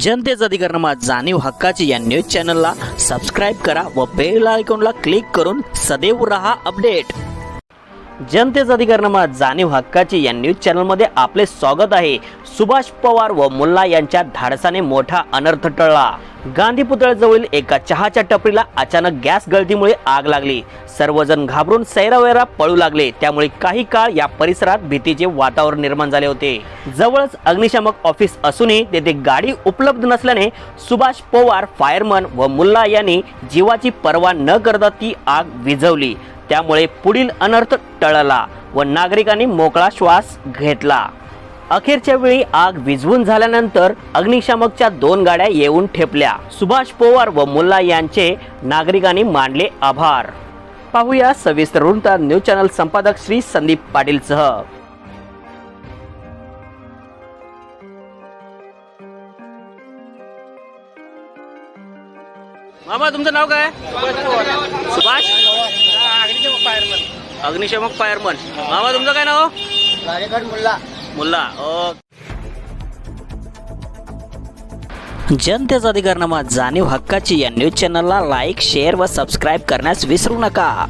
जनतेचा अधिकार जाणीव हक्काची या न्यूज चॅनलला सबस्क्राइब करा व बेल आयकॉनला क्लिक करून सदैव रहा अपडेट। जनतेचा अधिकार जाणीव हक्काची या न्यूज चॅनलमध्ये आपले स्वागत आहे। सुभाष पवार व मुल्ला यांच्या धाडसाने मोठा अनर्थ टळला। गांधी पुतळ्याजवळील एका चहाच्या टपरीला अचानक गॅस गळतीमुळे आग लागली। सर्वजण घाबरून सैरावैरा पळू लागले। त्यामुळे काही काळ या परिसरात भीतीचे वातावरण निर्माण झाले होते। जवळच अग्निशामक ऑफिस असूनही तेथे गाडी उपलब्ध नसल्याने सुभाष पवार फायरमन व मुल्ला यांनी जीवाची पर्वा न करता ती आग विझवली। त्यामुळे पुढील अनर्थ टळला व नागरिकांनी मोकळा श्वास घेतला। अखेरच्या वेळी आग विझवून झाल्यानंतर अग्निशामकच्या 2 गाड्या येऊन ठेपल्या। सुभाष पवार व मुल्ला यांचे नागरिकांनी मानले आभार। पाहूया सविस्तर वृत्त न्यूज चॅनल संपादक श्री संदीप पाटील सह। मामा तुमचं नाव काय? सुभाष अग्निशामक फायरमन। मामा तुमचं काय नाव? मुल्ला। जनतेचा अधिकार जाणीव हक्काची या न्यूज चॅनलला लाईक शेअर व सबस्क्राइब करण्यास विसरू नका।